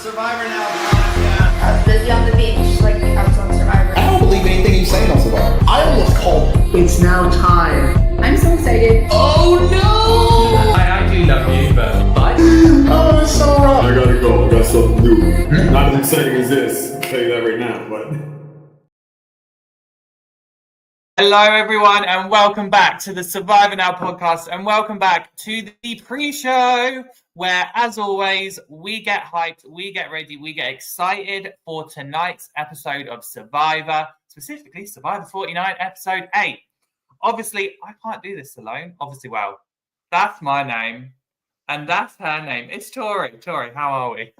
Survivor Now podcast. I was busy on the beach, like I was on Survivor. I don't believe anything you say on Survivor. I almost called. It's now time. I'm so excited. Oh no! I do love you, but bye. Oh, it's so wrong. I gotta go. I got something to do. Not as exciting as this. I'll tell you that right now, but. Hello, everyone, and welcome back to the Survivor Now podcast, and welcome back to the pre-show, where, as always, we get hyped, we get ready, we get excited for tonight's episode of Survivor, specifically Survivor 49, episode 8. Obviously, I can't do this alone. Obviously, well, that's my name, and that's her name. It's Tori. Tori, how are we?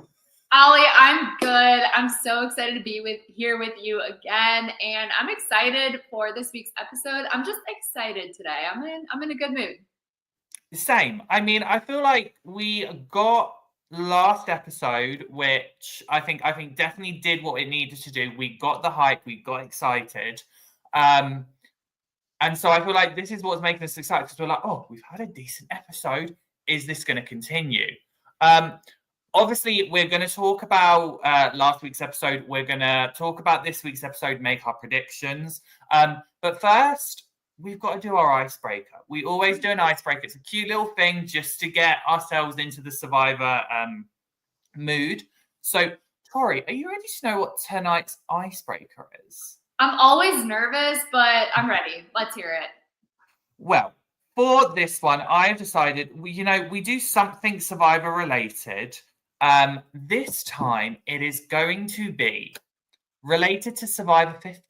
Oli, I'm good. I'm so excited to be here with you again, and I'm excited for this week's episode. I'm just excited today. I'm in a good mood. Same. I mean, I feel like we got last episode, which I think definitely did what it needed to do. We got the hype, we got excited. And so I feel like this is what's making us excited, because we're like, oh, we've had a decent episode. Is this going to continue? Obviously, we're going to talk about last week's episode. We're going to talk about this week's episode, make our predictions. But first, we've got to do our icebreaker. We always do an icebreaker. It's a cute little thing just to get ourselves into the Survivor mood. So, Tori, are you ready to know what tonight's icebreaker is? I'm always nervous, but I'm ready. Let's hear it. Well, for this one, I've decided, we do something Survivor related. This time, it is going to be related to Survivor 50.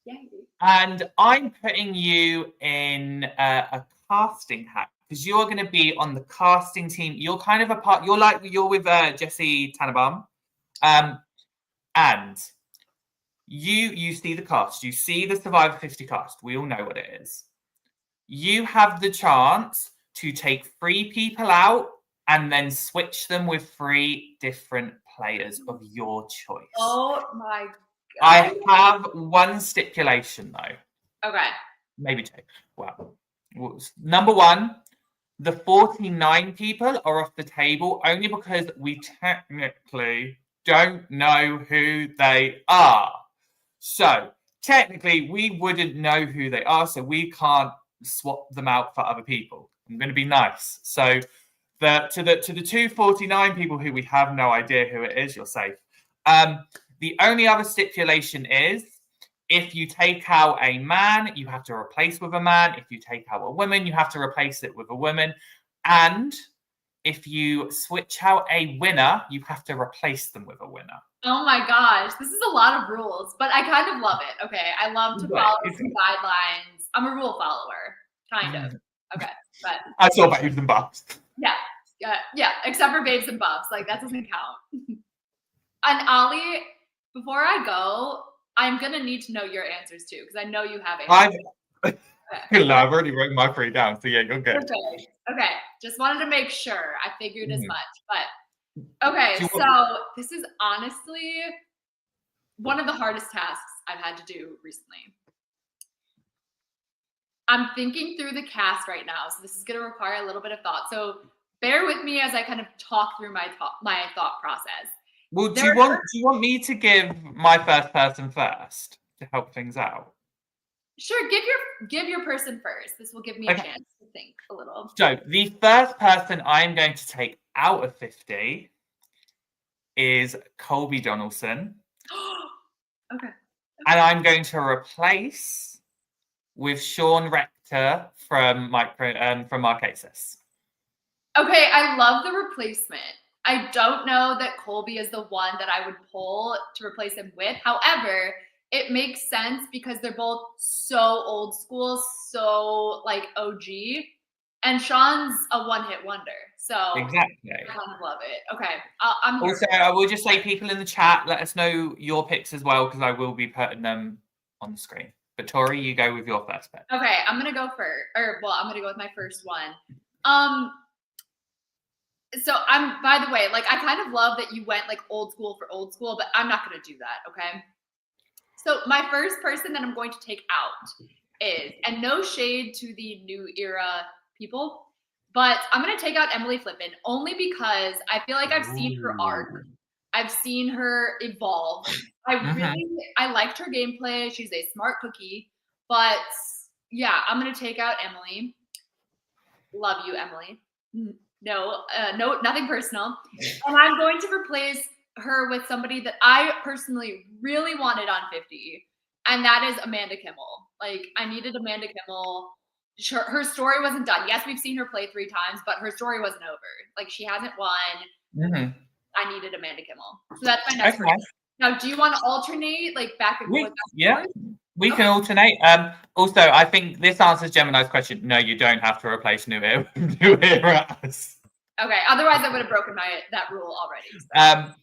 Yay. And I'm putting you in a casting hat, because you're going to be on the casting team. You're kind of a part. You're with Jesse Tannenbaum, and you see the cast. You see the Survivor 50 cast. We all know what it is. You have the chance to take 3 people out and then switch them with 3 different players of your choice. Oh my God. I have one stipulation, though. Okay. Maybe 2. Well, number 1, the 49 people are off the table only because we technically don't know who they are. So, technically, we wouldn't know who they are, so we can't swap them out for other people. I'm going to be nice. So, to the 249 people who we have no idea who it is, you're safe. The only other stipulation is, if you take out a man, you have to replace with a man. If you take out a woman, you have to replace it with a woman. And if you switch out a winner, you have to replace them with a winner. Oh my gosh, this is a lot of rules, but I kind of love it. Okay, I love to follow some guidelines. I'm a rule follower, kind of. Okay, but I saw babes and buffs. Yeah, except for babes and buffs, like that doesn't count. And Oli, before I go, I'm gonna need to know your answers too, because I know you have answers. I've already written my 3 down, so yeah, you're good. Okay, just wanted to make sure. I figured as much, but okay. So this is honestly one of the hardest tasks I've had to do recently. I'm thinking through the cast right now, so this is going to require a little bit of thought. So bear with me as I kind of talk through my thought process. Well, do you want me to give my first person first to help things out? Sure, give your person first. This will give me a chance to think a little. So the first person I'm going to take out of 50 is Colby Donaldson. Okay. And I'm going to replace with Sean Rector from Marquesas. Okay, I love the replacement. I don't know that Colby is the one that I would pull to replace him with. However, it makes sense because they're both so old school, so like OG. And Sean's a one-hit wonder. So exactly. I kind of love it. Okay. Also, I will just say, people in the chat, let us know your picks as well, because I will be putting them on the screen. But Tori, you go with your first pick. Okay, I'm gonna go first. I'm gonna go with my first one. So by the way, like I kind of love that you went like old school for old school, but I'm not gonna do that, okay? So my first person that I'm going to take out is, and no shade to the new era people, but I'm going to take out Emily Flippin only because I feel like I've seen her arc I've seen her evolve. I liked her gameplay. She's a smart cookie. But yeah, I'm gonna take out Emily. Love you, Emily. No, nothing personal. And I'm going to replace her with somebody that I personally really wanted on 50, and that is Amanda Kimmel. Like, I needed Amanda Kimmel. Her story wasn't done. Yes, we've seen her play 3 times, but her story wasn't over. Like, she hasn't won. I needed Amanda Kimmel. So that's my next one. Now, do you want to alternate, like, back and forth? We can alternate. Also, I think this answers Gemini's question. No, you don't have to replace New Era with New Eras. Okay, otherwise I would have broken that rule already. So.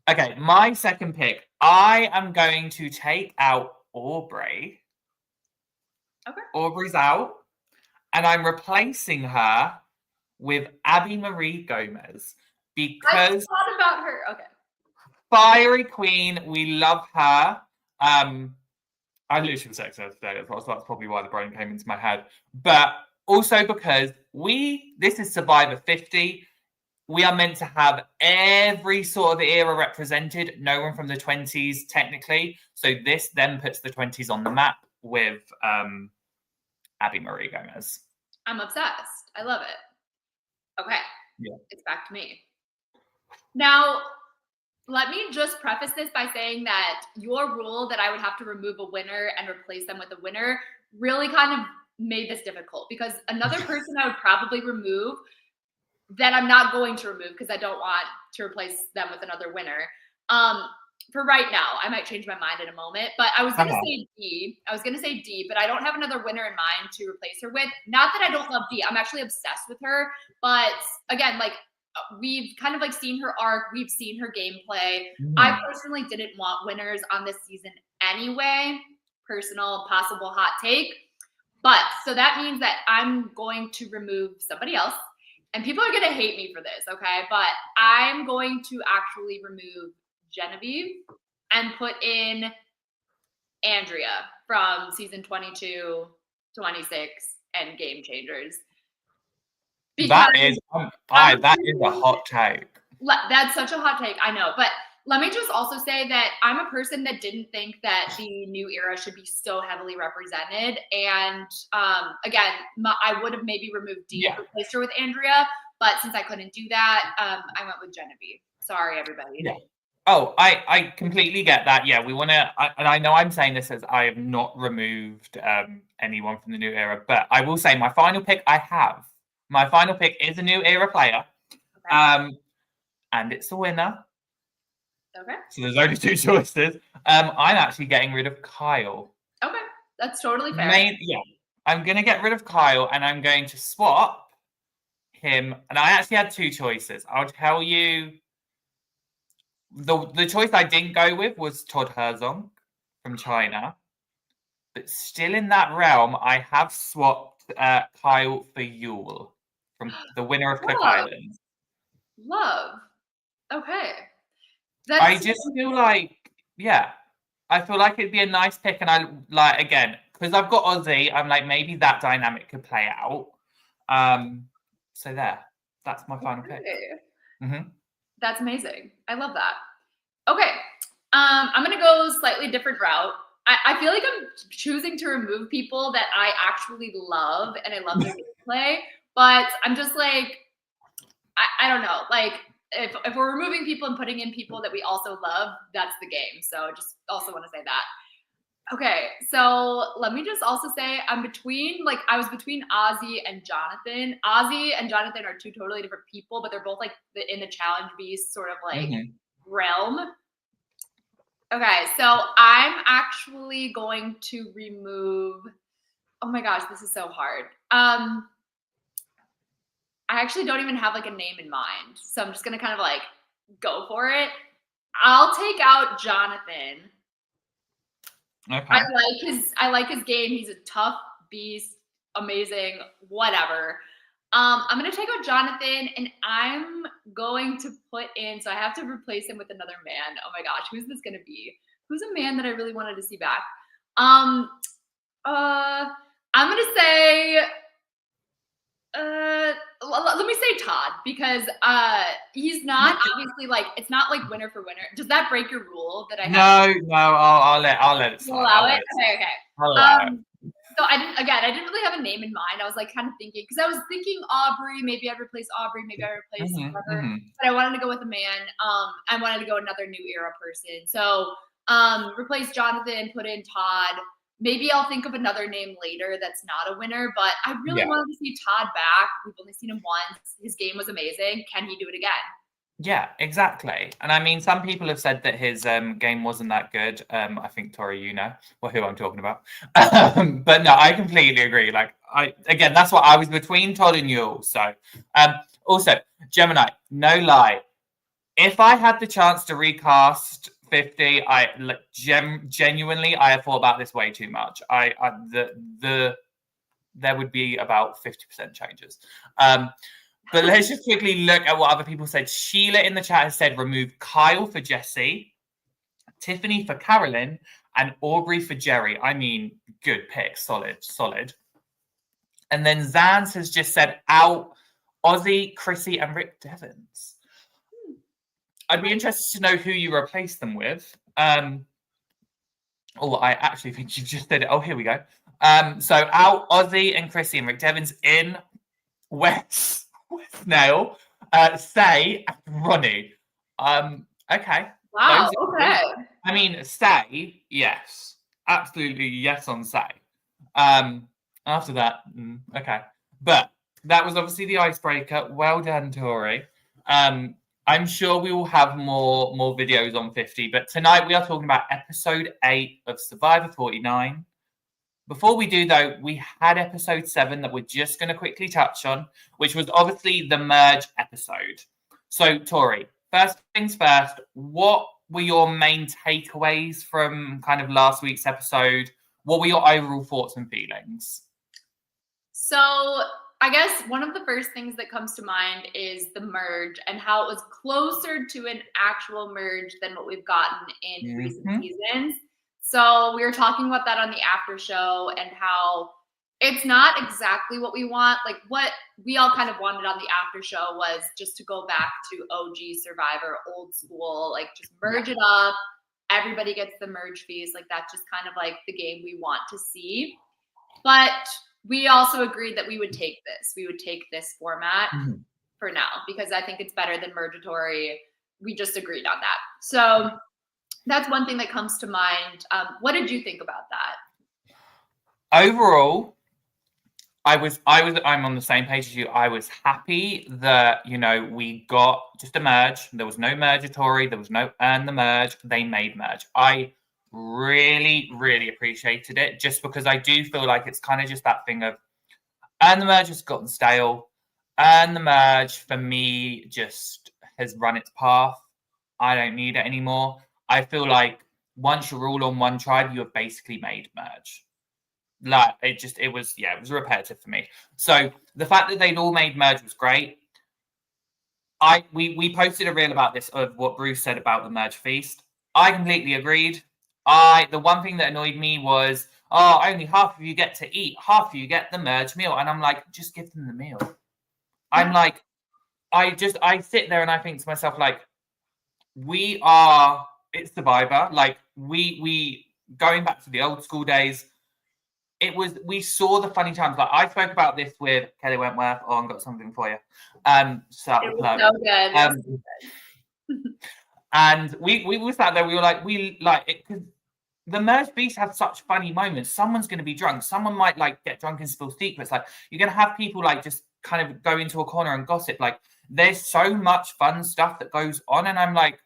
Okay, my second pick. I am going to take out Aubrey. Okay. Aubrey's out, and I'm replacing her with Abby Marie Gomez because I thought about her. Okay. Fiery Queen, we love her. I literally was texting her today. That's probably why the brain came into my head. But also because this is Survivor 50. We are meant to have every sort of era represented. No one from the 20s, technically. So this then puts the 20s on the map with Abby Marie Gomez. I'm obsessed. I love it. Okay. Yeah. It's back to me. Now, let me just preface this by saying that your rule that I would have to remove a winner and replace them with a winner really kind of made this difficult, because another person I would probably remove that I'm not going to remove because I don't want to replace them with another winner. For right now, I might change my mind in a moment, but I was going to say D. I was going to say D, but I don't have another winner in mind to replace her with. Not that I don't love D. I'm actually obsessed with her, but again, like, we've kind of like seen her arc. We've seen her gameplay. I personally didn't want winners on this season anyway. Personal, possible hot take. But so that means that I'm going to remove somebody else. And people are going to hate me for this, okay? But I'm going to actually remove Genevieve and put in Andrea from season 22, 26, and Game Changers. That is a hot take. That's such a hot take, I know. But let me just also say that I'm a person that didn't think that the new era should be so heavily represented. And again, I would have maybe removed Dee, replaced her with Andrea. But since I couldn't do that, I went with Genevieve. Sorry, everybody. Yeah. Oh, I completely get that. Yeah, we want to, and I know I'm saying this as I have not removed anyone from the new era, but I will say my final pick is a new era player. Okay. And it's a winner. Okay. So there's only 2 choices. I'm actually getting rid of Kyle. Okay. That's totally fair. I'm going to get rid of Kyle, and I'm going to swap him. And I actually had 2 choices. I'll tell you. The choice I didn't go with was Todd Herzog from China. But still in that realm, I have swapped Kyle for Yule from the winner of Cook Islands. Love. Okay. I just feel like, I feel like it'd be a nice pick. And I like, again, because I've got Ozzy, I'm like, maybe that dynamic could play out. So that's my final pick. Mm-hmm. That's amazing. I love that. Okay. I'm going to go slightly different route. I feel like I'm choosing to remove people that I actually love and I love their gameplay, but I'm just like, I don't know. Like, if we're removing people and putting in people that we also love, that's the game. So just also want to say that. Okay, so let me just also say I was between Ozzy and Jonathan. Ozzy and Jonathan are 2 totally different people, but they're both like in the challenge beast sort of like realm. Okay, so I'm actually going to remove, oh my gosh, this is so hard. I actually don't even have like a name in mind. So I'm just going to kind of like go for it. I'll take out Jonathan. Okay. I like his game. He's a tough beast, amazing, whatever. I'm going to take out Jonathan and I'm going to put in, so I have to replace him with another man. Oh my gosh, who's this going to be? Who's a man that I really wanted to see back? I'm going to say, Let me say Todd because he's not obviously like it's not like winner for winner. Does that break your rule that I have? No, I'll let it slide. Allow it? Okay. I'll allow it. So I didn't really have a name in mind. I was like kind of thinking because I was thinking Aubrey. Maybe I'd replace Aubrey. Maybe I'd replace whoever. But I wanted to go with a man. I wanted to go another new era person. So replace Jonathan. Put in Todd. Maybe I'll think of another name later that's not a winner. But I really wanted to see Todd back. We've only seen him once. His game was amazing. Can he do it again? Yeah, exactly. And I mean, some people have said that his game wasn't that good. I think Tori, you know, who I'm talking about. But no, I completely agree. Like, again, that's what I was between Todd and Yule. So, also, Gemini, no lie. If I had the chance to recast 50, genuinely, I have thought about this way too much. There would be about 50% changes. But let's just quickly look at what other people said. Sheila in the chat has said remove Kyle for Jesse, Tiffany for Carolyn, and Aubrey for Jerry. I mean, good pick. Solid. And then Zans has just said out Ozzy, Chrissy, and Rick Devens. I'd be interested to know who you replace them with. I actually think you just did it. Oh, here we go. So out Ozzy and Chrissy and Rick Devens in Wes Snail, Say, and Ronnie. Okay. Wow. Okay. I mean, Say, yes, absolutely yes on Say. After that, okay. But that was obviously the icebreaker. Well done, Tori. I'm sure we will have more videos on 50, but tonight we are talking about episode 8 of Survivor 49. Before we do, though, we had episode 7 that we're just going to quickly touch on, which was obviously the merge episode. So, Tori, first things first, what were your main takeaways from kind of last week's episode? What were your overall thoughts and feelings? So, I guess one of the first things that comes to mind is the merge and how it was closer to an actual merge than what we've gotten in recent seasons. So we were talking about that on the after show and how it's not exactly what we want. Like what we all kind of wanted on the after show was just to go back to OG Survivor, old school, like just merge it up. Everybody gets the merge fees. Like that's just kind of like the game we want to see. But we also agreed that we would take this. We would take this format for now because I think it's better than Mergatory. We just agreed on that. So that's one thing that comes to mind. What did you think about that? Overall, I'm on the same page as you. I was happy that, you know, we got just a merge. There was no Mergatory. There was no earn the merge. They made merge. I really, really appreciated it just because I do feel like it's kind of just that thing of earn the merge has gotten stale. Earn the merge for me just has run its path. I don't need it anymore. I feel like once you're all on one tribe, you have basically made merge. Like it was repetitive for me. So the fact that they'd all made merge was great. We posted a reel about this of what Bruce said about the merge feast. I completely agreed. The one thing that annoyed me was, only half of you get to eat, half of you get the merge meal, and I'm like, just give them the meal. I'm like, I sit there and I think to myself like, it's Survivor. Like we going back to the old school days. We saw the funny times. Like I spoke about this with Kelly Wentworth. I've got something for you. It was so good. And we sat there. We were like, we like it because the merge beast has such funny moments. Someone's going to be drunk. Someone might like get drunk and spill secrets. Like you're going to have people like just kind of go into a corner and gossip. Like there's so much fun stuff that goes on, and I'm like,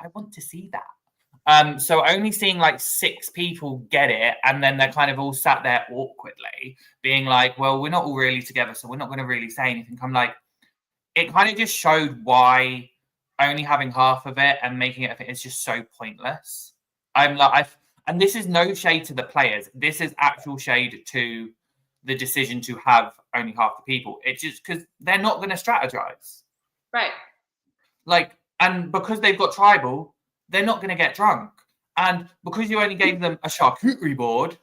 I want to see that. So only seeing like 6 people get it, and then they're kind of all sat there awkwardly, being like, well, we're not all really together, so we're not going to really say anything. I'm like, it kind of just showed why only having half of it and making it is just so pointless. I'm like, and this is no shade to the players. This is actual shade to the decision to have only half the people. It's just because they're not going to strategize. Right. Like, and because they've got tribal, they're not going to get drunk. And because you only gave them a charcuterie board,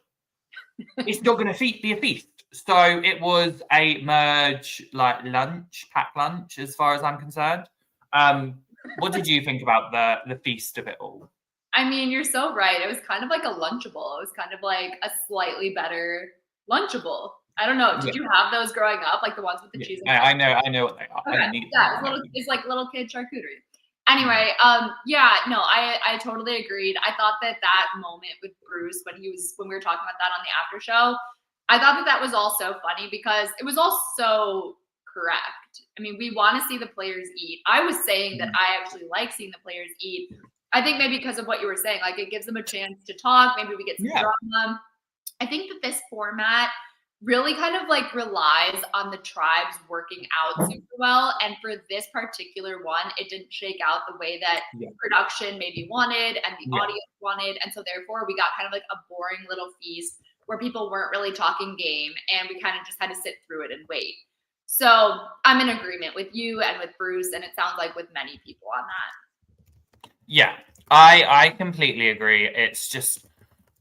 it's not going to be a feast. So it was a merge, like pack lunch, as far as I'm concerned. What did you think about the feast of it all? I mean, you're so right. It was kind of like a Lunchable. It was kind of like a slightly better Lunchable. I don't know. Did Yeah. you have those growing up, like the ones with the cheese? And I know what they are. I okay. don't need Yeah, them. it's like little kid charcuterie. Anyway, yeah, no, I totally agreed. I thought that moment with Bruce when we were talking about that on the after show, I thought that was all so funny because it was all so correct. I mean, we want to see the players eat. I was saying that I actually like seeing the players eat. I think maybe because of what you were saying, like it gives them a chance to talk. Maybe we get some drama. I think that this format really kind of like relies on the tribes working out super well. And for this particular one, it didn't shake out the way that production maybe wanted and the audience wanted. And so therefore we got kind of like a boring little feast where people weren't really talking game and we kind of just had to sit through it and wait. So I'm in agreement with you and with Bruce, and it sounds like with many people on that. Yeah, I completely agree. It's just,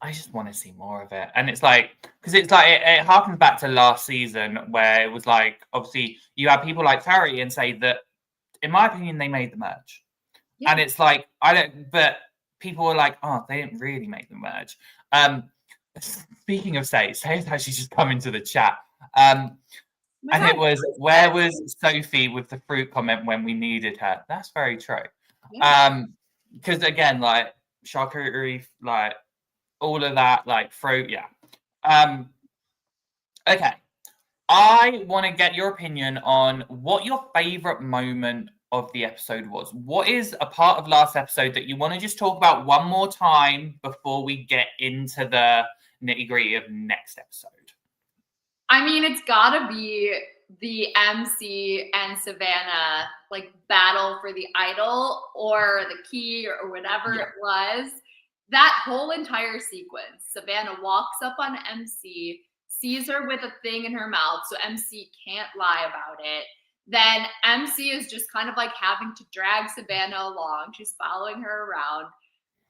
I just want to see more of it. And it's like, because it's like, it harkens back to last season where it was like, obviously, you had people like Farry and say that, in my opinion, they made the merge. Yeah. And it's like, but people were like, oh, they didn't really make the merge. Speaking of Say's actually just come into the chat. And it was, where was Sophie with the fruit comment when we needed her? That's very true. Yeah. Because again, like charcuterie, like all of that, like fruit, yeah. Okay. I want to get your opinion on what your favorite moment of the episode was. What is a part of last episode that you want to just talk about one more time before we get into the nitty-gritty of next episode? I mean, it's gotta be the MC and Savannah like battle for the idol or the key or whatever it was. That whole entire sequence, Savannah walks up on MC, sees her with a thing in her mouth, so MC can't lie about it. Then MC is just kind of like having to drag Savannah along. She's following her around.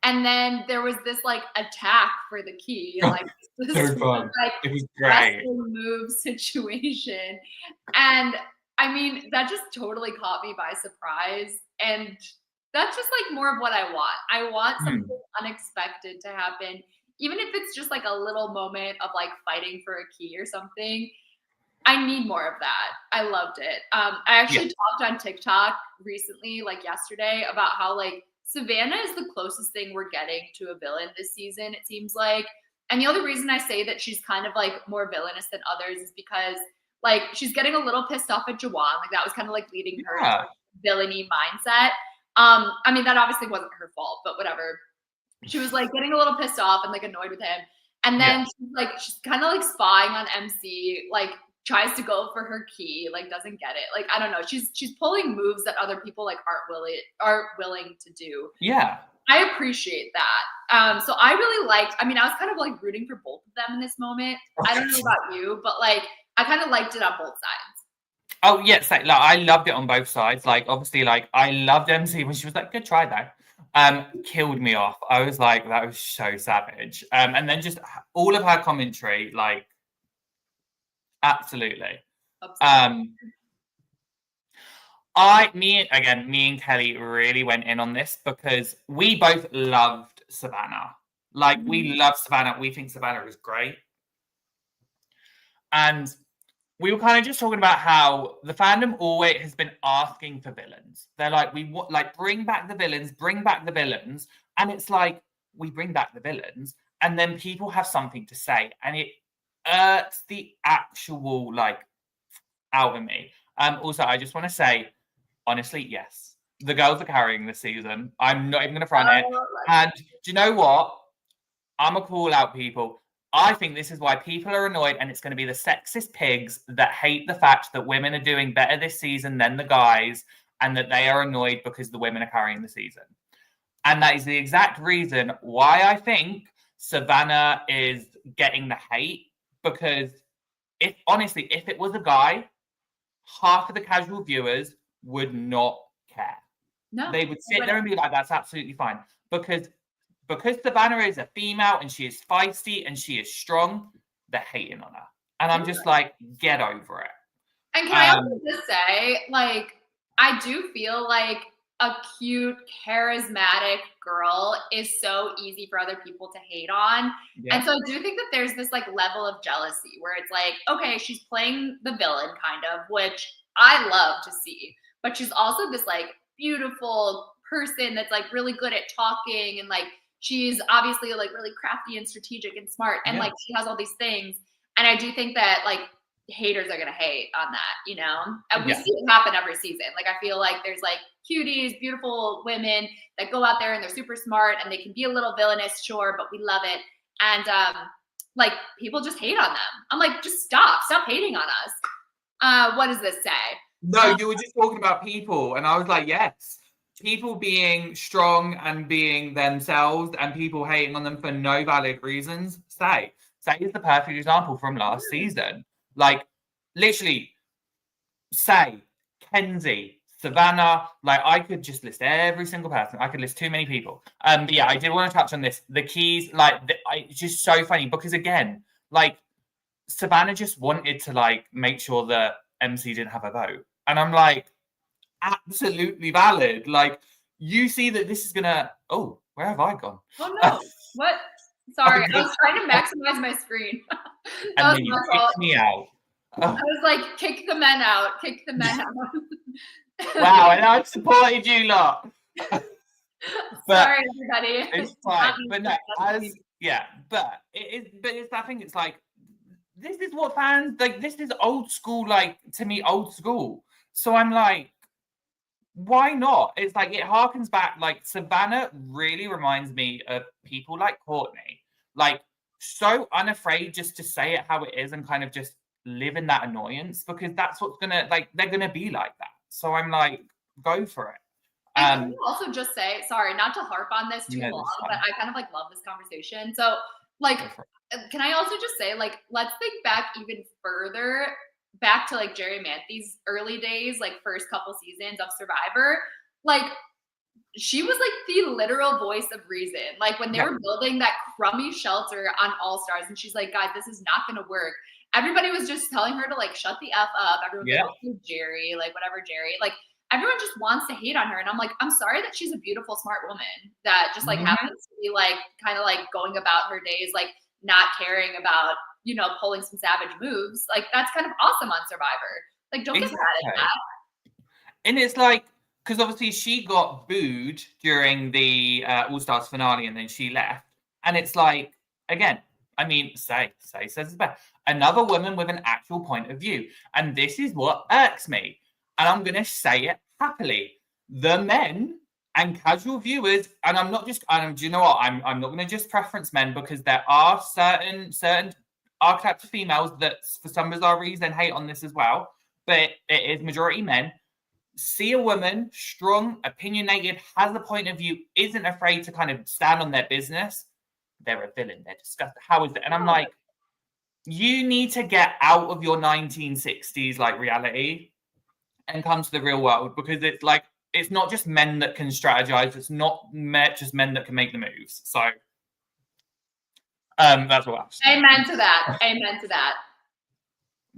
And then there was this like attack for the key, like this fun. Like it was great move situation. And I mean, that just totally caught me by surprise. And that's just like more of what I want. I want something unexpected to happen, even if it's just like a little moment of like fighting for a key or something. I need more of that. I loved it. I actually talked on TikTok recently, like yesterday, about how like Savannah is the closest thing we're getting to a villain this season, it seems like. And the other reason I say that she's kind of like more villainous than others is because like she's getting a little pissed off at Jawan. Like that was kind of like leading her into like, villainy mindset. I mean, that obviously wasn't her fault, but whatever. She was like getting a little pissed off and like annoyed with him. And then she's kind of like spying on MC, like tries to go for her key, like doesn't get it. Like, I don't know. She's pulling moves that other people like aren't willing to do. Yeah. I appreciate that. So I really liked, I mean, I was kind of like rooting for both of them in this moment. I don't know about you, but like I kind of liked it on both sides. Oh yes, like I loved it on both sides. Like obviously, like I loved MC when she was like, "Good try though." Killed me off. I was like, that was so savage. And then just all of her commentary, like absolutely. Me and Kelly really went in on this because we both loved Savannah. Like we love Savannah. We think Savannah is great. And we were kind of just talking about how the fandom always has been asking for villains. They're like, we want, like, bring back the villains. And it's like, we bring back the villains, and then people have something to say, and it irks the actual, like, out of me. Also, I just want to say, honestly, yes, the girls are carrying this season. I'm not even going to front it. And do you know what? I'm going to call out people. I think this is why people are annoyed, and it's going to be the sexist pigs that hate the fact that women are doing better this season than the guys, and that they are annoyed because the women are carrying the season. And that is the exact reason why I think Savannah is getting the hate, because if it was a guy, half of the casual viewers would not care. No, they would sit there and be like, that's absolutely fine. Because Savannah is a female and she is feisty and she is strong, they're hating on her. And I'm just like, get over it. And can I also just say, like, I do feel like a cute, charismatic girl is so easy for other people to hate on. Yeah. And so I do think that there's this like level of jealousy where it's like, okay, she's playing the villain kind of, which I love to see. But she's also this like beautiful person that's like really good at talking, and like she's obviously like really crafty and strategic and smart, and like she has all these things. And I do think that like haters are gonna hate on that, you know? And we see it happen every season. Like I feel like there's like cuties, beautiful women that go out there and they're super smart and they can be a little villainous, sure, but we love it. And like people just hate on them. I'm like, just stop hating on us. What does this say? No, you were just talking about people, and I was like, yes. People being strong and being themselves, and people hating on them for no valid reasons. Say is the perfect example from last season. Like, literally, Kenzie, Savannah, like, I could just list every single person. I could list too many people. But yeah, I did want to touch on this. The keys, like, it's just so funny because, again, like, Savannah just wanted to, like, make sure that MC didn't have a vote. And I'm like, absolutely valid. Like, you see that this is going to... Oh, where have I gone? Oh, no. What? Sorry, I was trying to maximize my screen. And then you kicked me out. I was like, kick the men out. Kick the men out. Wow, and I've supported you lot. Sorry, everybody. It's fine. But no, but it's that thing. It's like, this is what fans like. This is old school, like, to me, old school. So I'm like, why not? It's like, it harkens back. Like, Savannah really reminds me of people like Courtney, like, so unafraid just to say it how it is and kind of just live in that annoyance, because that's what's gonna, like, they're gonna be like that. So I'm like, go for it. And can you also just say, sorry, not to harp on this too long, but I kind of like love this conversation. So like, can I also just say, like, let's think back even further, back to like Jerry Manthi's early days, like first couple seasons of Survivor. Like, she was like the literal voice of reason. Like when they were building that crummy shelter on All Stars, and she's like, guys, this is not gonna work. Everybody was just telling her to like shut the F up. Everyone was like, oh, Jerry, like whatever, Jerry. Like everyone just wants to hate on her. And I'm like, I'm sorry that she's a beautiful, smart woman that just like happens to be like kind of like going about her days, like not caring about, you know, pulling some savage moves. Like that's kind of awesome on Survivor. Like don't get mad at that. And it's like, because obviously she got booed during the All Stars finale and then she left. And it's like, again, I mean, Say says it's best. Another woman with an actual point of view. And this is what irks me. And I'm going to say it happily. The men and casual viewers, and I'm not just, do you know what? I'm not going to just preference men, because there are certain archetypes of females that for some bizarre reason hate on this as well. But it is majority men. See a woman, strong, opinionated, has a point of view, isn't afraid to kind of stand on their business. They're a villain. They're disgusting. How is it? And I'm like, you need to get out of your 1960s like reality and come to the real world, because it's like, it's not just men that can strategize. It's not just men that can make the moves. So that's what I'm saying. Amen to that. Amen to that.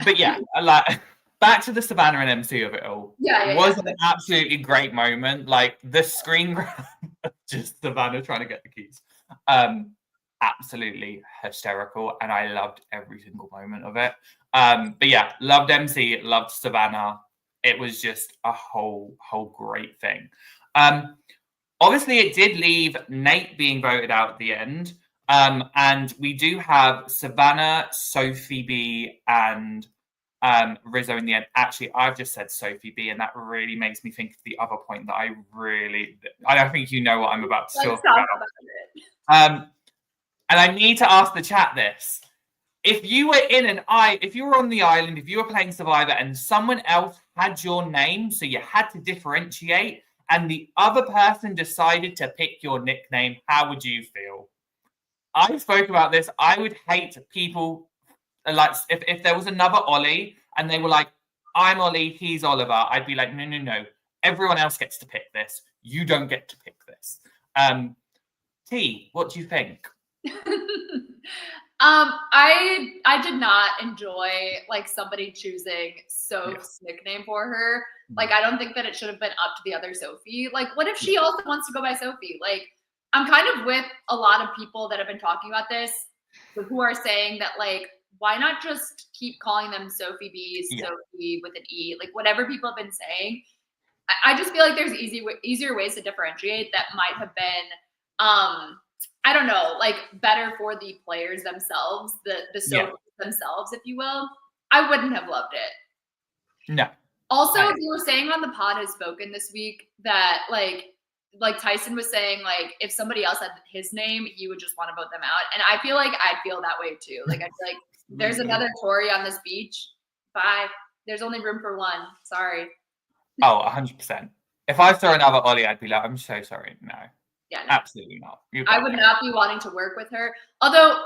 But yeah, like, back to the Savannah and MC of it all. It was an absolutely great moment. Like the screen grab of just Savannah trying to get the keys. Absolutely hysterical, and I loved every single moment of it. But yeah, loved MC, loved Savannah. It was just a whole great thing. Obviously, it did leave Nate being voted out at the end. And we do have Savannah, Sophie B, and Rizzo in the end. Actually, I've just said Sophie B, and that really makes me think of the other point that I don't think you know what I'm about to talk about. And I need to ask the chat this. If you were if you were on the island, if you were playing Survivor and someone else had your name, so you had to differentiate, and the other person decided to pick your nickname, how would you feel? I spoke about this. I would hate people, like, if there was another Oli and they were like, I'm Oli, he's Oliver, I'd be like, no. Everyone else gets to pick this. You don't get to pick this. T, what do you think? I did not enjoy like somebody choosing Soph's nickname for her. Like, I don't think that it should have been up to the other Sophie. Like, what if she also wants to go by Sophie? Like, I'm kind of with a lot of people that have been talking about this, who are saying that like, why not just keep calling them Sophie B, Sophie with an E, like whatever people have been saying. I just feel like there's easier ways to differentiate that might have been, I don't know, like better for the players themselves, the Sophies themselves, if you will. I wouldn't have loved it. No. Also, you were saying on the Pod Has Spoken this week that like Tyson was saying, like, if somebody else had his name, he would just want to vote them out. And I feel like I'd feel that way too. Like, I'd be like, there's another Tori on this beach. Bye. There's only room for one. Sorry. Oh, 100%. If I saw another Oli, I'd be like, I'm so sorry. No. Yeah. No. Absolutely not. I would not be wanting to work with her. Although,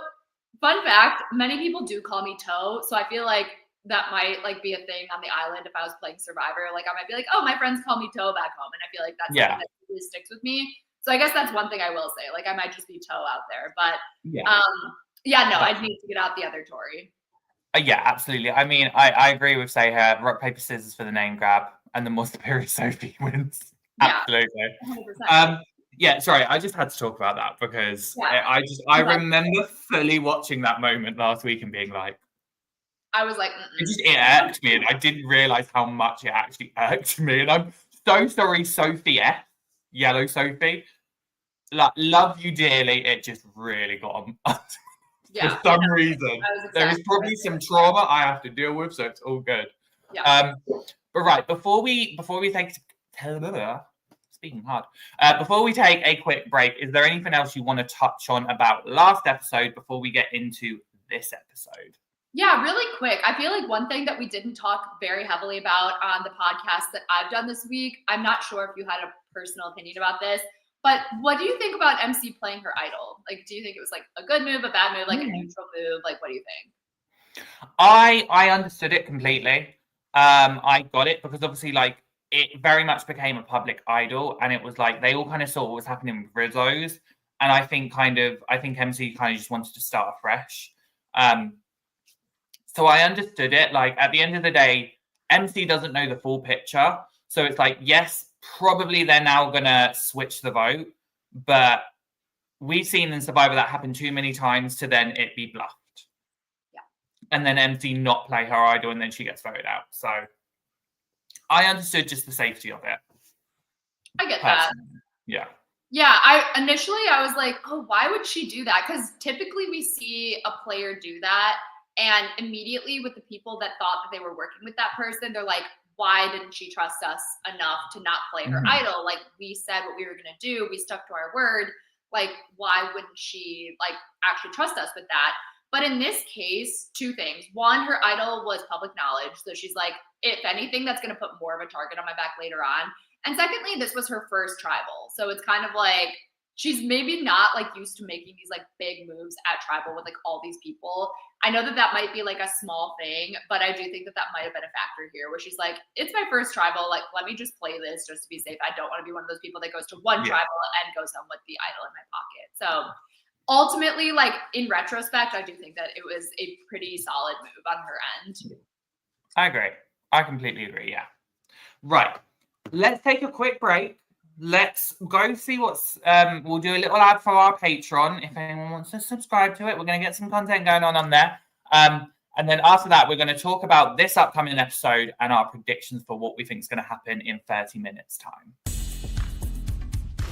fun fact, many people do call me Toe. So I feel like that might like be a thing on the island if I was playing Survivor. Like, I might be like, oh, my friends call me Toe back home. And I feel like that's something that really sticks with me. So I guess that's one thing I will say. Like, I might just be Toe out there. But I'd need to get out the other Tori. Yeah, absolutely. I mean, I agree with say her rock, paper, scissors for the name grab, and the more superior Sophie wins. Yeah, absolutely. 100%. Yeah, sorry, I just had to talk about that because I remember fully watching that moment last week and being like, I was like, it irked me, and I didn't realize how much it actually irked me. And I'm so sorry, Sophie F, Yellow Sophie. Like, love you dearly. It just really got on. For some reason, there is probably some trauma I have to deal with, so it's all good. Yeah. But right before we take speaking hard, before we take a quick break, is there anything else you want to touch on about last episode before we get into this episode? Yeah, really quick. I feel like one thing that we didn't talk very heavily about on the podcast that I've done this week, I'm not sure if you had a personal opinion about this, but what do you think about MC playing her idol? Like, do you think it was like a good move, a bad move, like a neutral move? Like, what do you think? I understood it completely. I got it because obviously, like, it very much became a public idol, and it was like they all kind of saw what was happening with Rizzo's, and I think MC kind of just wanted to start afresh. So I understood it. Like, at the end of the day, MC doesn't know the full picture, so it's like, yes, probably they're now gonna switch the vote, but we've seen in Survivor that happen too many times to then it be bluffed. And then MC not play her idol, and then she gets voted out. So I understood just the safety of it. I get that. Yeah. Yeah, I was like, oh, why would she do that? Because typically we see a player do that, and immediately with the people that thought that they were working with that person, they're like, why didn't she trust us enough to not play her idol? Like, we said what we were going to do. We stuck to our word. Like, why wouldn't she like actually trust us with that? But in this case, two things. One, her idol was public knowledge. So she's like, if anything, that's going to put more of a target on my back later on. And secondly, this was her first tribal. So it's kind of like, she's maybe not like used to making these like big moves at tribal with like all these people. I know that that might be like a small thing, but I do think that that might have been a factor here where she's like, it's my first tribal. Like, let me just play this just to be safe. I don't want to be one of those people that goes to one tribal and goes home with the idol in my pocket. So ultimately, like in retrospect, I do think that it was a pretty solid move on her end. I agree. I completely agree. Yeah. Right. Let's take a quick break. Let's go see what's we'll do a little ad for our Patreon. If anyone wants to subscribe to it, we're going to get some content going on there. And then after that, we're going to talk about this upcoming episode and our predictions for what we think is going to happen in 30 minutes time.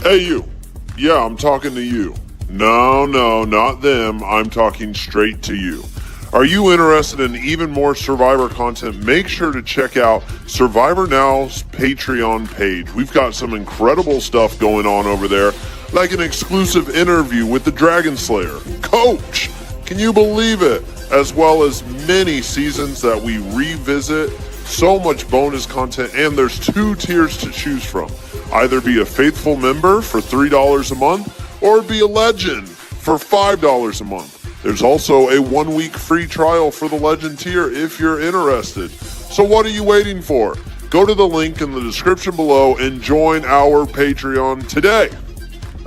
Hey, you. Yeah, I'm talking to you. No, not them. I'm talking straight to you. Are you interested in even more Survivor content? Make sure to check out Survivor Now's Patreon page. We've got some incredible stuff going on over there, like an exclusive interview with the Dragon Slayer, Coach. Can you believe it? As well as many seasons that we revisit, so much bonus content, and there's 2 tiers to choose from. Either be a faithful member for $3 a month, or be a legend for $5 a month. There's also a 1-week free trial for the Legend tier if you're interested. So what are you waiting for? Go to the link in the description below and join our Patreon today.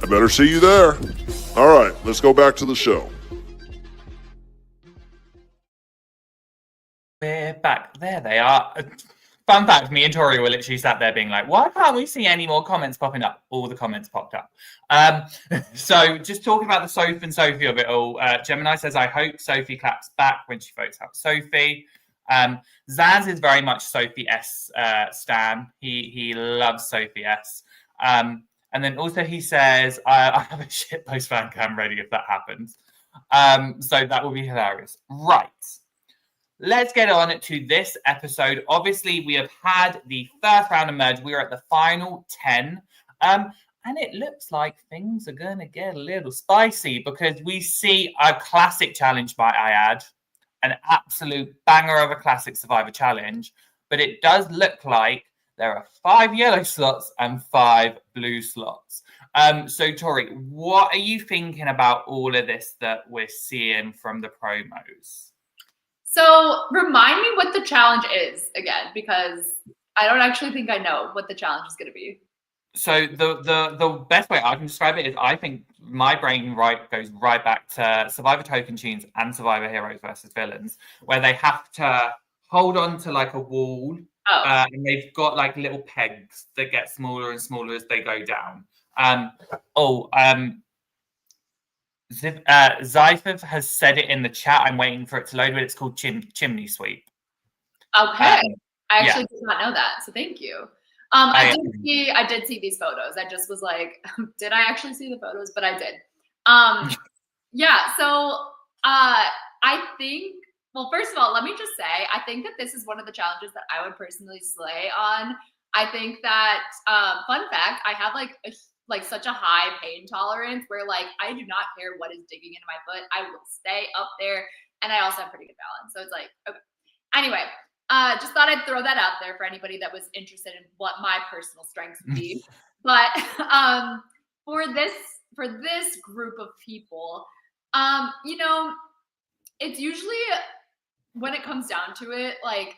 I better see you there. All right, let's go back to the show. We're back. There they are. Fun fact, me and Tori were literally sat there being like, why can't we see any more comments popping up? All the comments popped up. So just talking about the Soph and Sophie of it all, Gemini says, I hope Sophie claps back when she votes out Sophie. Zaz is very much Sophie S stan. He loves Sophie S. And then also he says, I have a shitpost fan cam ready if that happens. So that will be hilarious. Right. Let's get on to this episode. Obviously, we have had the first round emerge. We are at the final 10. And it looks like things are going to get a little spicy because we see a classic challenge by Ayad, an absolute banger of a classic Survivor challenge. But it does look like there are 5 yellow slots and 5 blue slots. So, Tori, what are you thinking about all of this that we're seeing from the promos? So remind me what the challenge is again, because I don't actually think I know what the challenge is going to be. So the best way I can describe it is I think my brain goes right back to Survivor Token Tunes and Survivor Heroes versus Villains, where they have to hold on to like a wall, and they've got like little pegs that get smaller and smaller as they go down. Zyphev has said it in the chat. I'm waiting for it to load, but it's called chimney sweep. Okay. I actually did not know that, so thank you. I did see these photos. I just was like, did I actually see the photos? But I did. So I think, well, first of all, let me just say, I think that this is one of the challenges that I would personally slay on. I think that, fun fact, I have like such a high pain tolerance where like I do not care what is digging into my foot. I will stay up there, and I also have pretty good balance. So it's like, okay. Anyway, just thought I'd throw that out there for anybody that was interested in what my personal strengths would be. But for this group of people, it's usually when it comes down to it, like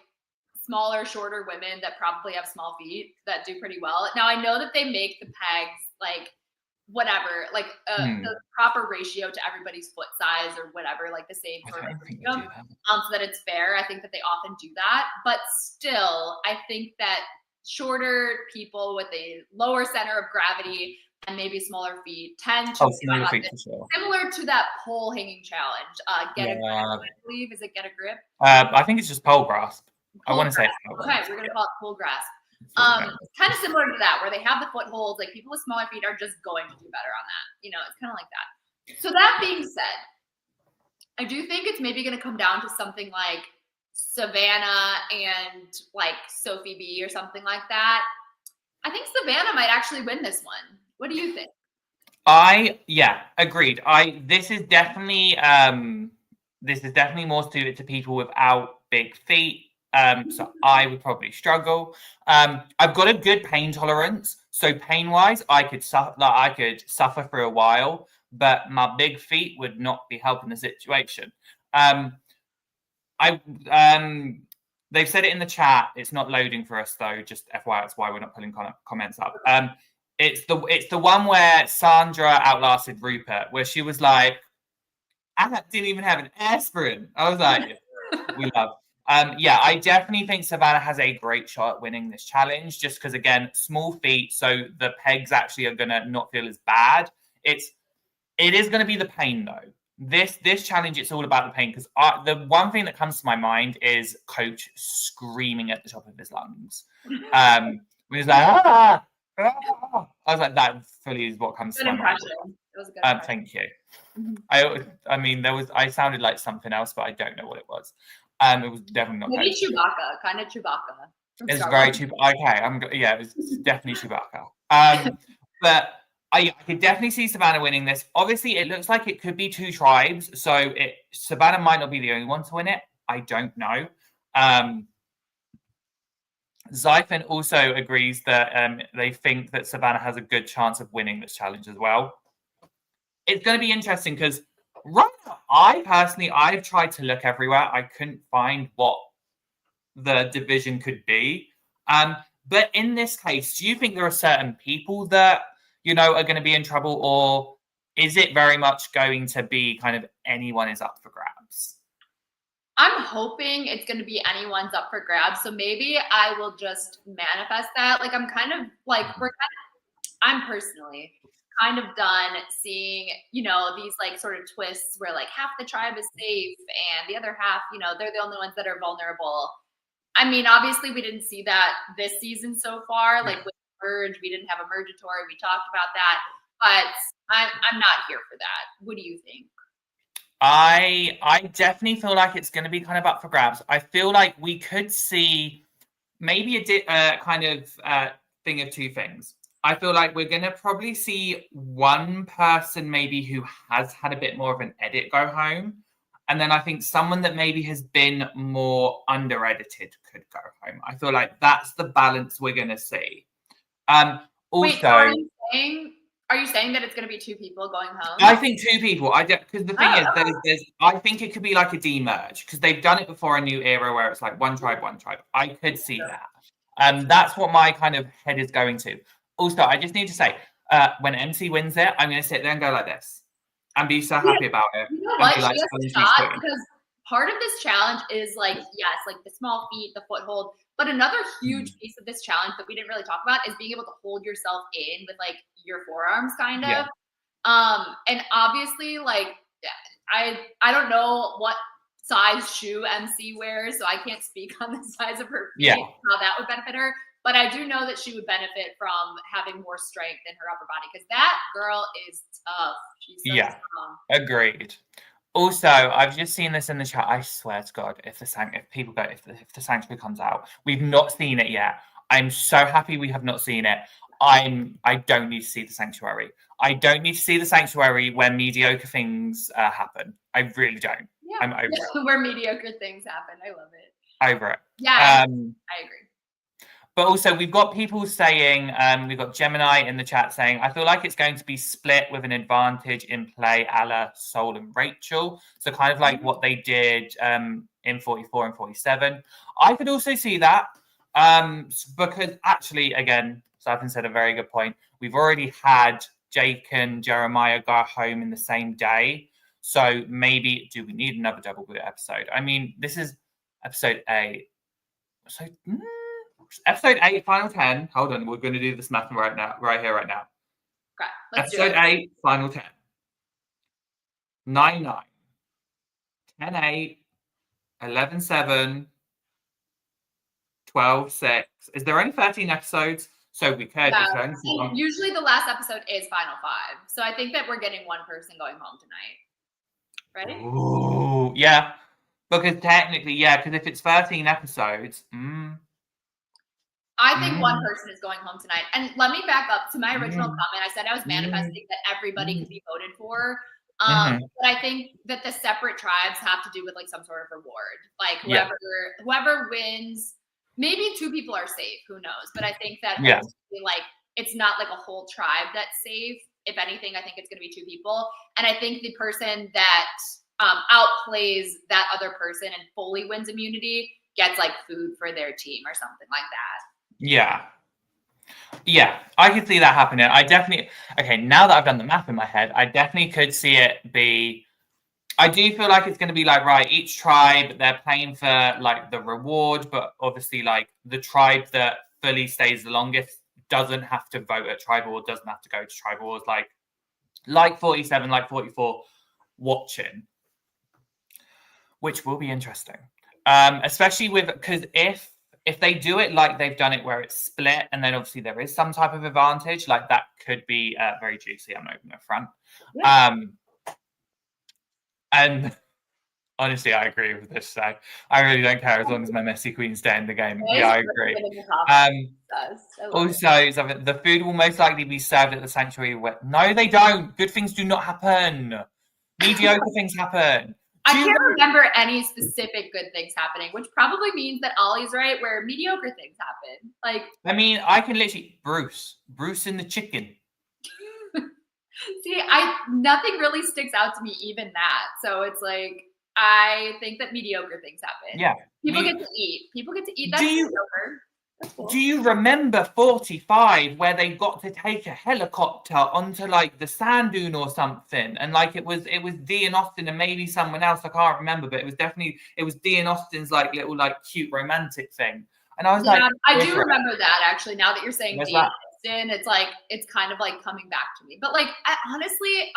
smaller, shorter women that probably have small feet that do pretty well. Now I know that they make the pegs like whatever, like the proper ratio to everybody's foot size or whatever, like the same sort of ratio, so that it's fair. I think that they often do that, but still, I think that shorter people with a lower center of gravity and maybe smaller feet tend to similar to that pole hanging challenge. Get a grip, I believe. Is it get a grip? I think it's just pole grasp. I want to say it's pole grasp. Okay, we're gonna call it pole grasp. Kind of similar to that, where they have the footholds. Like people with smaller feet are just going to do better on that. It's kind of like that. So that being said, I do think it's maybe going to come down to something like Savannah and like Sophie B or something like that. I think Savannah might actually win this one. What do you think? Agreed. This is definitely more suited to people without big feet. So I would probably struggle. I've got a good pain tolerance, so pain-wise, I could suffer for a while, but my big feet would not be helping the situation. They've said it in the chat. It's not loading for us though. Just FYI, that's why we're not pulling comments up. It's the one where Sandra outlasted Rupert, where she was like, "I didn't even have an aspirin." I was like, "We love." I definitely think Savannah has a great shot at winning this challenge, just because, again, small feet, so the pegs actually are going to not feel as bad. It is going to be the pain, though. This challenge, it's all about the pain, because the one thing that comes to my mind is Coach screaming at the top of his lungs. When he's like, ah! I was like, that fully is what comes to my mind. It was a good thank you. I sounded like something else, but I don't know what it was. It was definitely not. Maybe Chewbacca, kind of Chewbacca. It's very Chewbacca. Okay, it was definitely Chewbacca. But I could definitely see Savannah winning this. Obviously, it looks like it could be 2 tribes, so Savannah might not be the only one to win it. I don't know. Zyphen also agrees that they think that Savannah has a good chance of winning this challenge as well. It's going to be interesting because right now, I've tried to look everywhere. I couldn't find what the division could be. But in this case, do you think there are certain people that, are going to be in trouble, or is it very much going to be kind of anyone is up for grabs? I'm hoping it's going to be anyone's up for grabs. So maybe I will just manifest that. Like, I'm kind of like, I'm personally kind of done seeing, you know, these like sort of twists where like half the tribe is safe and the other half, you know, they're the only ones that are vulnerable. I mean, obviously we didn't see that this season so far. Like with Merge, we didn't have a Mergatory. We talked about that, but I'm not here for that. What do you think? I definitely feel like it's going to be kind of up for grabs. I feel like we could see maybe a kind of thing of two things. I feel like we're going to probably see one person maybe who has had a bit more of an edit go home. And then I think someone that maybe has been more under-edited could go home. I feel like that's the balance we're going to see. Also, wait, so are you saying that it's going to be two people going home? I think two people. Because the thing is, I think it could be like a demerge because they've done it before, a new era where it's like one tribe, one tribe. I could see that. That's what my kind of head is going to. Also, I just need to say, when MC wins it, I'm going to sit there and go like this and be so happy about it. You know what? Like, she has a shot because part of this challenge is like, yes, like the small feet, the foothold. But another huge piece of this challenge that we didn't really talk about is being able to hold yourself in with like your forearms kind of. Yeah. And obviously like I don't know what size shoe MC wears, so I can't speak on the size of her feet, how that would benefit her. But I do know that she would benefit from having more strength in her upper body because that girl is tough. She's so strong. Agreed. Also, I've just seen this in the chat. I swear to God, if the Sanctuary comes out, we've not seen it yet. I'm so happy we have not seen it. I don't need to see the Sanctuary. I don't need to see the Sanctuary where mediocre things happen. I really don't. Yeah. I'm over it. Where mediocre things happen. I love it. Over it. Yeah, I agree. But also, we've got people saying, we've got Gemini in the chat saying, I feel like it's going to be split with an advantage in play a la Soul and Rachel. So kind of like what they did in 44 and 47. I could also see that because actually, again, Stephen said a very good point. We've already had Jake and Jeremiah go home in the same day. So maybe, do we need another double boot episode? I mean, this is episode 8. So... Episode 8, final 10. Hold on, we're going to do this math right now. Okay, let's episode do it. 8, final 10. 9-9. 10-8. 11-7. 12-6. Is there only 13 episodes? So we could. Yeah. Usually the last episode is final 5. So I think that we're getting one person going home tonight. Ready? Ooh, yeah. Because technically, because if it's 13 episodes... I think one person is going home tonight. And let me back up to my original comment. I said I was manifesting that everybody could be voted for. But I think that the separate tribes have to do with like some sort of reward. Like whoever wins, maybe 2 people are safe. Who knows? But I think that like it's not like a whole tribe that's safe. If anything, I think it's going to be 2 people. And I think the person that outplays that other person and fully wins immunity gets like food for their team or something like that. Yeah, I could see that happening. Now that I've done the math in my head, I definitely could see it be, I do feel like it's going to be like, right, each tribe, they're playing for like the reward, but obviously like the tribe that fully stays the longest doesn't have to vote at tribal or doesn't have to go to tribal wars like 47, like 44 watching, which will be interesting. Especially because if they do it like they've done it where it's split and then obviously there is some type of advantage, like that could be very juicy. I'm not even front. And honestly, I agree with this. So I really don't care as long as my messy queens stay in the game. Yeah, I agree. Also, the food will most likely be served at the Sanctuary. No, they don't. Good things do not happen. Mediocre things happen. I can't remember any specific good things happening, which probably means that Ollie's right, where mediocre things happen. Like, I mean, I can literally Bruce and the chicken. See, nothing really sticks out to me, even that. So it's like I think that mediocre things happen. Yeah, people get to eat. People get to eat. That's mediocre. That's cool. Do you remember 45 where they got to take a helicopter onto like the sand dune or something? And like it was Dee and Austin and maybe someone else, I can't remember, but it was Dee and Austin's like little like cute romantic thing. And I was like, I do remember that actually. Now that you're saying Where's Dee and that? Austin, it's kind of like coming back to me. But like honestly,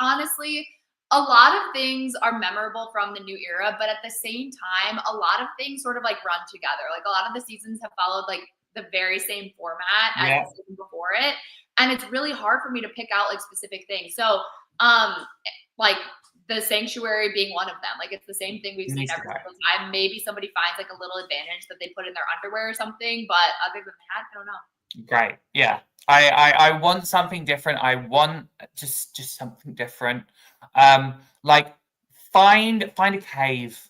a lot of things are memorable from the new era, but at the same time, a lot of things sort of like run together. Like a lot of the seasons have followed like the very same format as the season before it. And it's really hard for me to pick out like specific things. So like the sanctuary being one of them. Like it's the same thing we've seen every single time. Maybe somebody finds like a little advantage that they put in their underwear or something, but other than that, I don't know. Great. Yeah. I want something different. I want just something different. Like find a cave.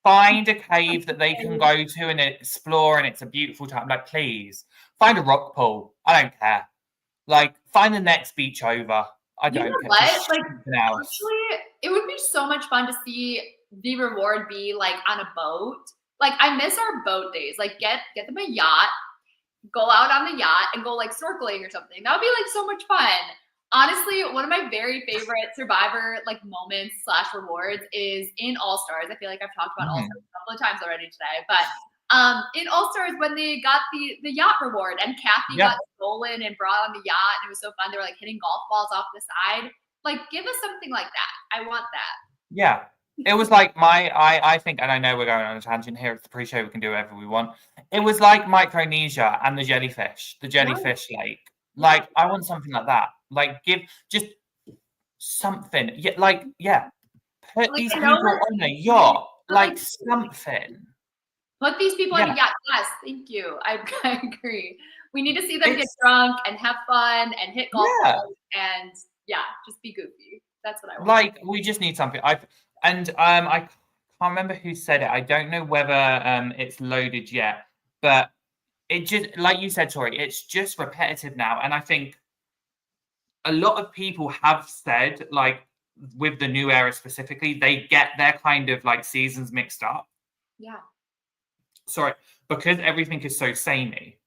Find a cave that they can go to and explore, and it's a beautiful time. Like, please find a rock pool. I don't care. Like, find the next beach over. I don't care. What? Like, actually, it would be so much fun to see the reward be like on a boat. Like, I miss our boat days. Like, get them a yacht, go out on the yacht, and go like snorkeling or something. That would be like so much fun. Honestly, one of my very favorite Survivor like moments / rewards is in All Stars. I feel like I've talked about All Stars a couple of times already today, but in All Stars when they got the yacht reward and Kathy got stolen and brought on the yacht and it was so fun. They were like hitting golf balls off the side. Like, give us something like that. I want that. Yeah. It was like I think, and I know we're going on a tangent here, it's the pre-show, we can do whatever we want. It was like Micronesia and the jellyfish lake. Like, I want something like that. Like, give just something. Yeah, like, yeah. Put these people on a yacht. Like, something. Put these people on a yacht. Yes, thank you. I agree. We need to see them get drunk and have fun and hit golf balls and just be goofy. That's what I want. Like, we just need something. I can't remember who said it. I don't know whether it's loaded yet, but it just, like you said, Tori, it's just repetitive now. And I think a lot of people have said, like, with the new era specifically, they get their kind of like seasons mixed up. Yeah. Sorry, because everything is so samey,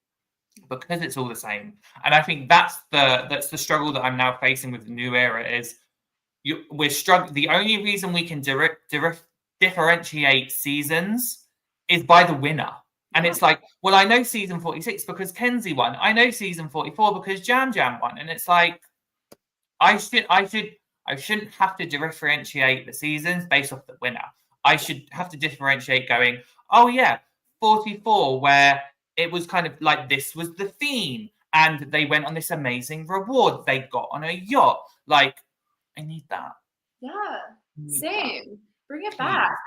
because it's all the same. And I think that's the struggle that I'm now facing with the new era is we're struggling. The only reason we can differentiate seasons is by the winner. And it's like, well, I know season 46 because Kenzie won. I know season 44 because Jam Jam won. And it's like, I shouldn't have to differentiate the seasons based off the winner. I should have to differentiate going, oh yeah, 44, where it was kind of like this was the theme. And they went on this amazing reward. They got on a yacht. Like, I need that. Yeah, same. Bring it back.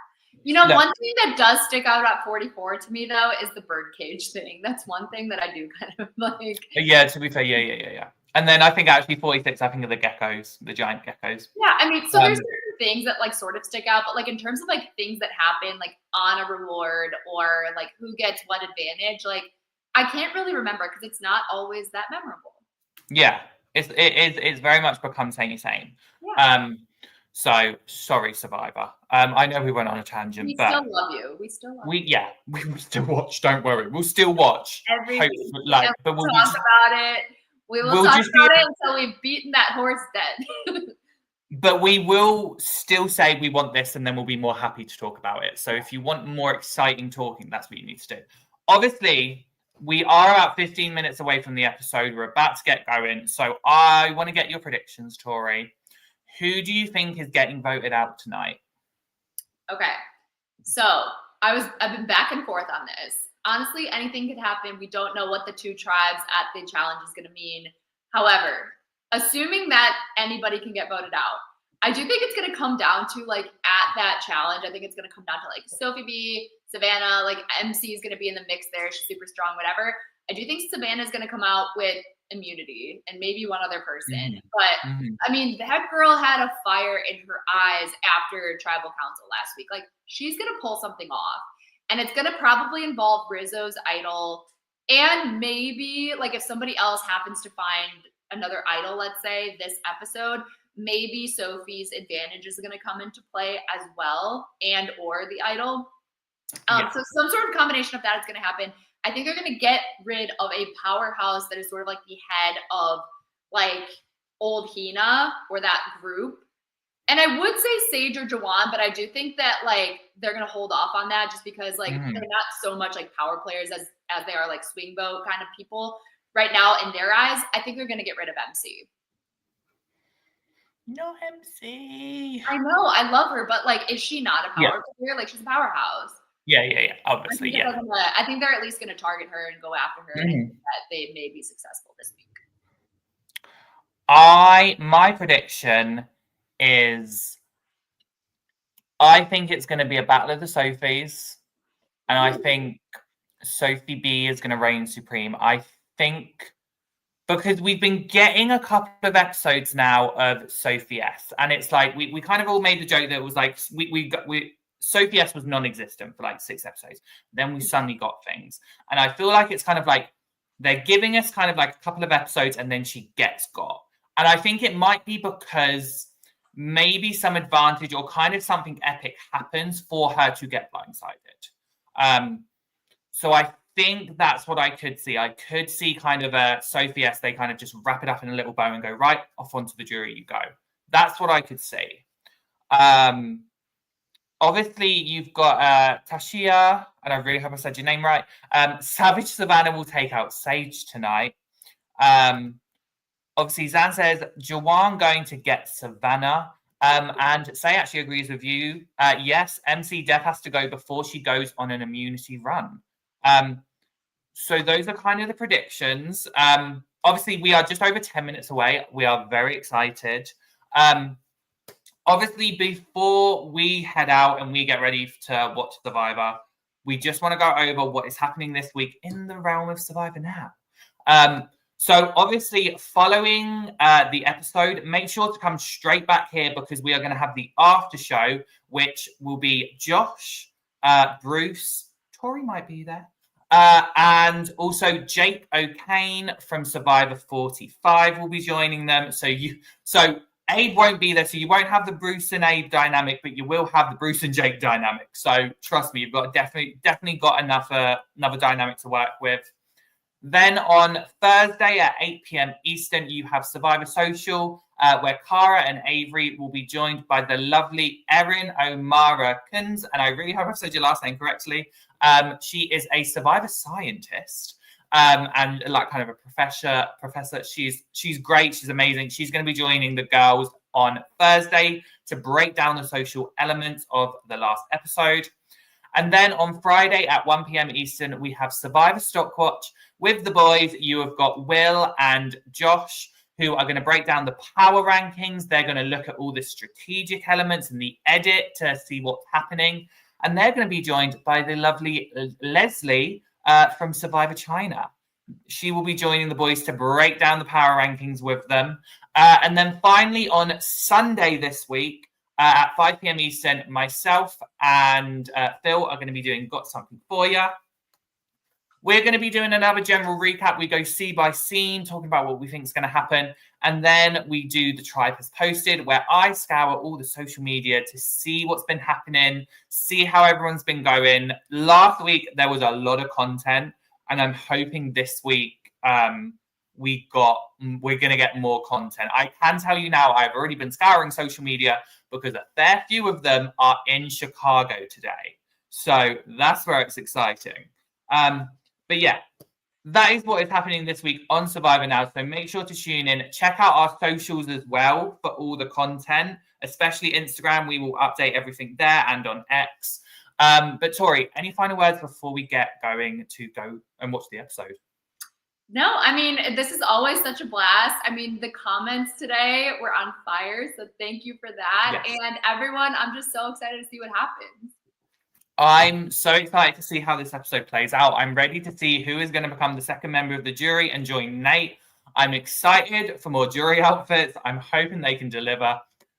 You know, one thing that does stick out at 44 to me, though, is the birdcage thing. That's one thing that I do kind of like. Yeah, to be fair, yeah. And then I think actually 46, I think of the geckos, the giant geckos. Yeah, I mean, so there's certain things that like sort of stick out, but like in terms of like things that happen like on a reward or like who gets what advantage, like I can't really remember because it's not always that memorable. Yeah, it's very much become same. Yeah. So sorry, Survivor. I know we went on a tangent, but still love you. We still love you. Yeah, we will still watch. Don't worry, we'll still watch. Every week. But we'll talk about it. We will talk about it until we've beaten that horse dead. But we will still say we want this, and then we'll be more happy to talk about it. So if you want more exciting talking, that's what you need to do. Obviously, we are about 15 minutes away from the episode. We're about to get going. So I want to get your predictions, Tori. Who do you think is getting voted out tonight? Okay. So I've been back and forth on this. Honestly, anything could happen. We don't know what the two tribes at the challenge is going to mean. However, assuming that anybody can get voted out, I do think it's going to come down to like at that challenge. I think it's going to come down to like Sophie B, Savannah, like MC is going to be in the mix there. She's super strong, whatever. I do think Savannah is going to come out with immunity and maybe one other person. But I mean, that girl had a fire in her eyes after tribal council last week. Like she's going to pull something off. And it's going to probably involve Rizzo's idol. And maybe like if somebody else happens to find another idol, let's say this episode, maybe Sophie's advantage is going to come into play as well, and or the idol. So some sort of combination of that is going to happen. I think they're going to get rid of a powerhouse that is sort of like the head of like old Hina or that group. And I would say Sage or Jawan, but I do think that like they're gonna hold off on that just because like they're not so much like power players as they are like swing vote kind of people right now in their eyes. I think they're gonna get rid of MC. No MC. I know, I love her, but like, is she not a power player? Like she's a powerhouse. Yeah. Obviously, I think they're at least gonna target her and go after her, and that they may be successful this week. My prediction is I think it's going to be a battle of the Sophies, and I think Sophie B is going to reign supreme. I think because we've been getting a couple of episodes now of Sophie S, and it's like we kind of all made the joke that it was like we Sophie S was non-existent for like 6 episodes. Then we suddenly got things, and I feel like it's kind of like they're giving us kind of like a couple of episodes, and then she gets got. And I think it might be because maybe some advantage or kind of something epic happens for her to get blindsided. So I think that's what I could see. I could see kind of a Sophie S, they kind of just wrap it up in a little bow and go, right, off onto the jury you go. That's what I could see. Obviously, you've got Tashia, and I really hope I said your name right. Savage Savannah will take out Sage tonight. Obviously, Zan says, Jawan going to get Savannah. And Say actually agrees with you. Yes, MC Death has to go before she goes on an immunity run. So those are kind of the predictions. Obviously, we are just over 10 minutes away. We are very excited. Obviously, before we head out and we get ready to watch Survivor, we just want to go over what is happening this week in the realm of Survivor Now. So obviously, following the episode, make sure to come straight back here because we are going to have the after show, which will be Josh, Bruce, Tori might be there, and also Jake O'Kane from Survivor 45 will be joining them. So Abe won't be there, so you won't have the Bruce and Abe dynamic, but you will have the Bruce and Jake dynamic. So trust me, you've got definitely got another dynamic to work with. Then on Thursday at 8 p.m. Eastern, you have Survivor Social, where Cara and Avery will be joined by the lovely Erin O'Mara-Kins. And I really hope I've said your last name correctly. She is a Survivor scientist and like kind of a professor. She's great. She's amazing. She's going to be joining the girls on Thursday to break down the social elements of the last episode. And then on Friday at 1 p.m. Eastern, we have Survivor Stockwatch. With the boys, you have got Will and Josh, who are going to break down the power rankings. They're going to look at all the strategic elements and the edit to see what's happening. And they're going to be joined by the lovely Leslie from Survivor China. She will be joining the boys to break down the power rankings with them. And then finally on Sunday this week, at 5 p.m. Eastern, myself and Phil are going to be doing Got Something For Ya. We're going to be doing another general recap. We go scene by scene, talking about what we think is going to happen. And then we do the Tribe Has Posted, where I scour all the social media to see what's been happening, see how everyone's been going. Last week, there was a lot of content, and I'm hoping this week we're going to get more content. I can tell you now, I've already been scouring social media because a fair few of them are in Chicago today. So that's where it's exciting. But yeah, that is what is happening this week on Survivor Now. So make sure to tune in. Check out our socials as well for all the content, especially Instagram. We will update everything there and on X. But Tori, any final words before we get going to go and watch the episode? No, I mean, this is always such a blast. I mean, the comments today were on fire. So thank you for that. Yes. And everyone, I'm just so excited to see what happens. I'm so excited to see how this episode plays out. I'm ready to see who is going to become the second member of the jury and join Nate. I'm excited for more jury outfits. I'm hoping they can deliver.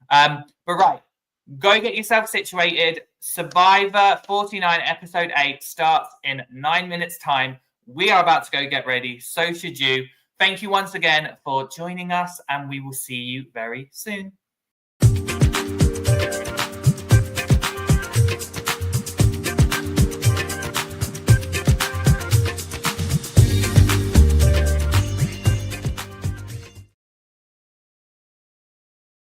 But right, go get yourself situated. Survivor 49 episode 8 starts in 9 minutes time. We are about to go get ready. So should you. Thank you once again for joining us, and we will see you very soon.